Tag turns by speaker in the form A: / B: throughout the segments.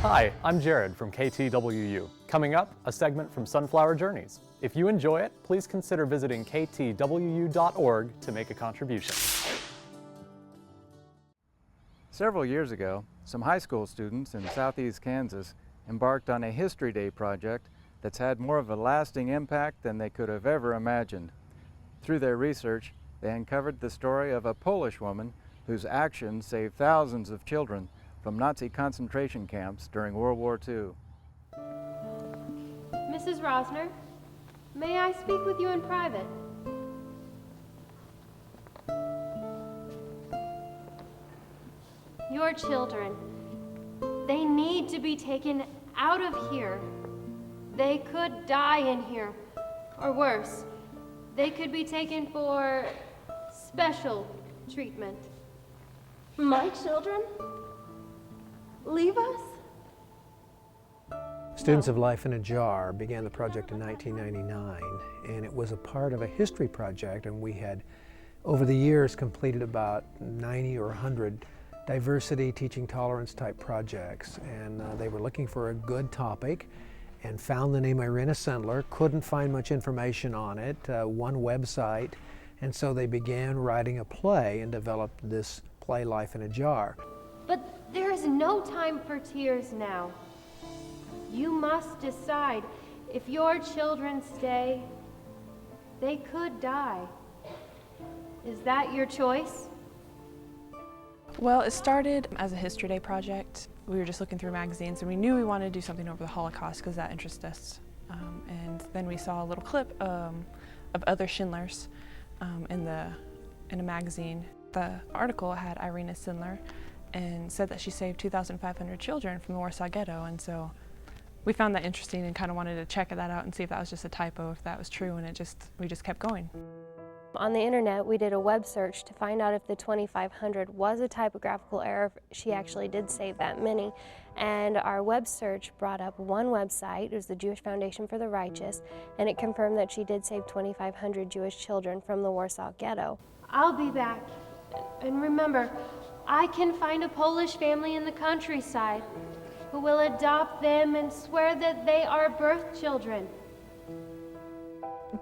A: Hi, I'm Jared from KTWU. Coming up, a segment from Sunflower Journeys. If you enjoy it, please consider visiting ktwu.org to make a contribution.
B: Several years ago, some high school students in southeast Kansas embarked on a History Day project that's had more of a lasting impact than they could have ever imagined. Through their research, they uncovered the story of a Polish woman whose actions saved thousands of children from Nazi concentration camps during World War II.
C: Mrs. Rosner, may I speak with you in private? Your children, they need to be taken out of here. They could die in here, or worse, they could be taken for special treatment.
D: My children? Leave us?
E: Students of Life in a Jar began the project in 1999, and it was a part of a history project, and we had, over the years, completed about 90 or 100 diversity, teaching tolerance type projects, and they were looking for a good topic and found the name Irena Sendler, couldn't find much information on it, one website, and so they began writing a play and developed this play, Life in a Jar.
C: But there is no time for tears now. You must decide. If your children stay, they could die. Is that your choice?
F: Well, it started as a History Day project. We were just looking through magazines and we knew we wanted to do something over the Holocaust because that interested us. And then we saw a little clip of other Schindlers in a magazine. The article had Irena Sendler and said that she saved 2,500 children from the Warsaw Ghetto, and so we found that interesting and kind of wanted to check that out and see if that was just a typo, if that was true, and we just kept going.
C: On the internet, we did a web search to find out if the 2,500 was a typographical error. She actually did save that many, and our web search brought up one website. It was the Jewish Foundation for the Righteous, and it confirmed that she did save 2,500 Jewish children from the Warsaw Ghetto. I'll be back, and remember, I can find a Polish family in the countryside who will adopt them and swear that they are birth children.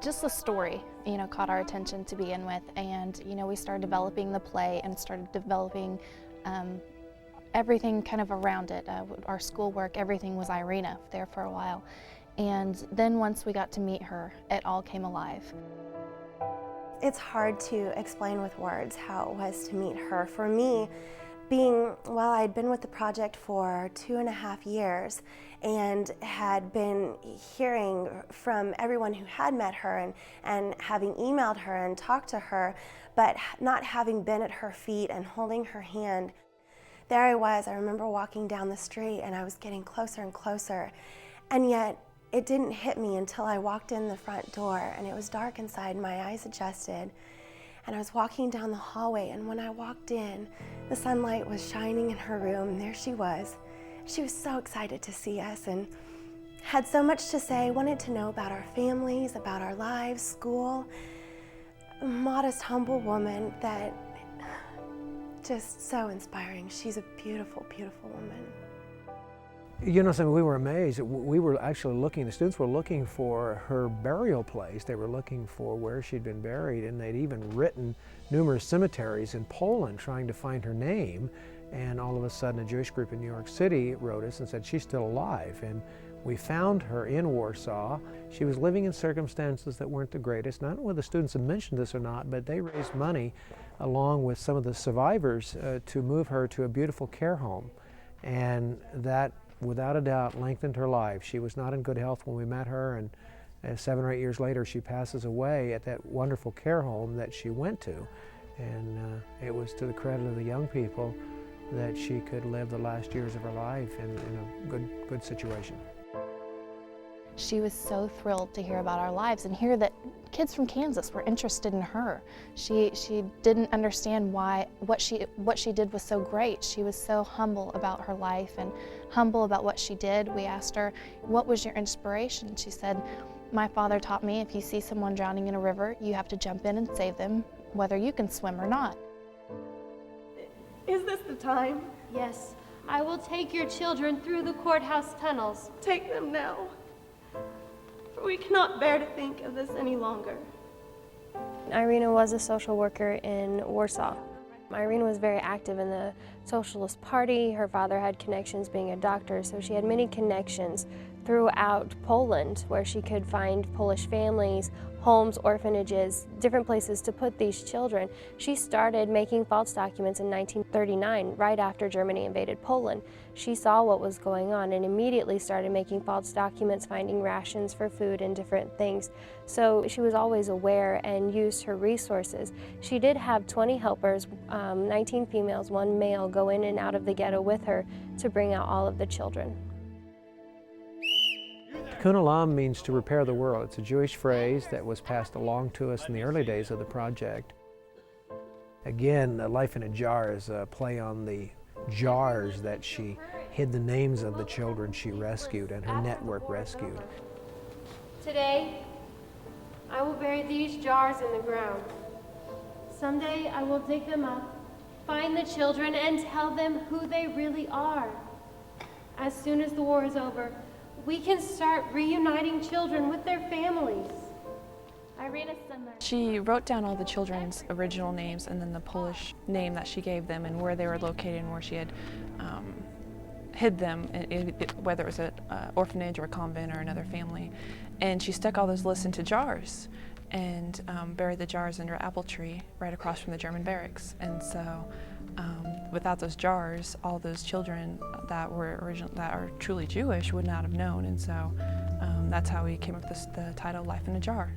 G: Just the story, caught our attention to begin with, and we started developing the play and started developing everything kind of around it. Our schoolwork, everything was Irena there for a while, and then once we got to meet her, it all came alive.
D: It's hard to explain with words how it was to meet her. For me, I'd been with the project for 2.5 years and had been hearing from everyone who had met her and having emailed her and talked to her, but not having been at her feet and holding her hand. There I was, I remember walking down the street and I was getting closer and closer, and yet it didn't hit me until I walked in the front door and it was dark inside, my eyes adjusted, and I was walking down the hallway, and when I walked in, the sunlight was shining in her room, and there she was. She was so excited to see us and had so much to say, wanted to know about our families, about our lives, school. A modest, humble woman that just so inspiring. She's a beautiful, beautiful woman.
E: We were amazed. We were actually looking, the students were looking for her burial place. They were looking for where she'd been buried, and they'd even written numerous cemeteries in Poland trying to find her name. And all of a sudden, a Jewish group in New York City wrote us and said she's still alive. And we found her in Warsaw. She was living in circumstances that weren't the greatest. Not whether the students have mentioned this or not, but they raised money along with some of the survivors to move her to a beautiful care home. And that, without a doubt, lengthened her life. She was not in good health when we met her, and 7 or 8 years later she passes away at that wonderful care home that she went to. And it was to the credit of the young people that she could live the last years of her life in a good situation.
G: She was so thrilled to hear about our lives and hear that kids from Kansas were interested in her. She didn't understand why what she did was so great. She was so humble about her life and humble about what she did. We asked her, what was your inspiration? She said, my father taught me if you see someone drowning in a river, you have to jump in and save them, whether you can swim or not.
D: Is this the time?
C: Yes,
H: I will take your children through the courthouse tunnels.
I: Take them now, for we cannot bear to think of this any longer.
C: Irena was a social worker in Warsaw. Irena was very active in the Socialist Party. Her father had connections being a doctor, so she had many connections throughout Poland where she could find Polish families, homes, orphanages, different places to put these children. She started making false documents in 1939, right after Germany invaded Poland. She saw what was going on and immediately started making false documents, finding rations for food and different things. So she was always aware and used her resources. She did have 20 helpers, 19 females, 1 male, go in and out of the ghetto with her to bring out all of the children.
E: Tikkun Olam means to repair the world. It's a Jewish phrase that was passed along to us in the early days of the project. Again, Life in a Jar is a play on the jars that she hid the names of the children she rescued and her network rescued.
H: Today, I will bury these jars in the ground. Someday, I will dig them up, find the children, and tell them who they really are. As soon as the war is over, we can start reuniting children with their families.
I: Irena Sendler.
F: She wrote down all the children's original names and then the Polish name that she gave them and where they were located and where she had hid them, whether it was an orphanage or a convent or another family. And she stuck all those lists into jars and buried the jars under an apple tree right across from the German barracks. And so without those jars, all those children that are truly Jewish would not have known. And so that's how we came up with the title Life in a Jar.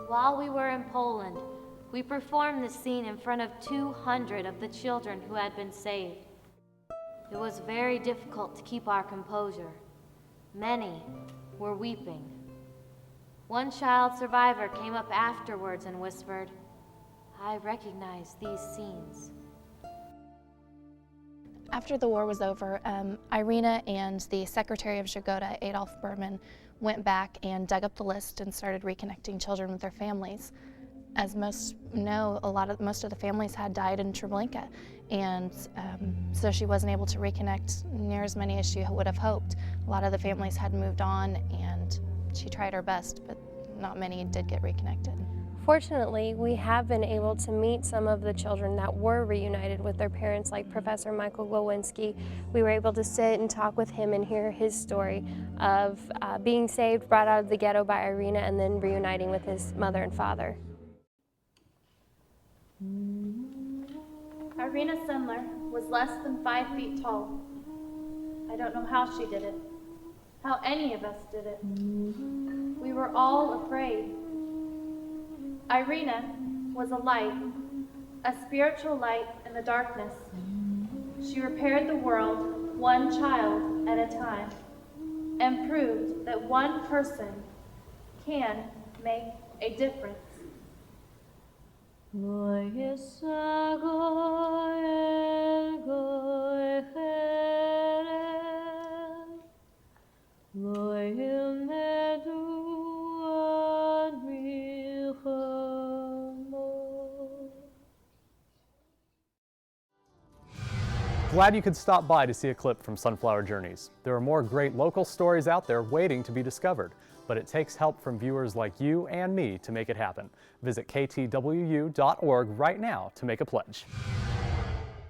H: While we were in Poland, we performed this scene in front of 200 of the children who had been saved. It was very difficult to keep our composure. Many were weeping. One child survivor came up afterwards and whispered, "I recognize these scenes."
G: After the war was over, Irena and the Secretary of Jagoda, Adolf Berman, went back and dug up the list and started reconnecting children with their families. As most know, most of the families had died in Treblinka, and so she wasn't able to reconnect near as many as she would have hoped. A lot of the families had moved on, and she tried her best, but not many did get reconnected.
C: Fortunately, we have been able to meet some of the children that were reunited with their parents, like Professor Michael Glowinski. We were able to sit and talk with him and hear his story of being saved, brought out of the ghetto by Irena, and then reuniting with his mother and father.
I: Irena Sendler was less than 5 feet tall. I don't know how she did it, how any of us did it. We were all afraid. Irena was a light, a spiritual light in the darkness. She repaired the world one child at a time and proved that one person can make a difference.
A: Glad you could stop by to see a clip from Sunflower Journeys. There are more great local stories out there waiting to be discovered, but it takes help from viewers like you and me to make it happen. Visit KTWU.org right now to make a pledge.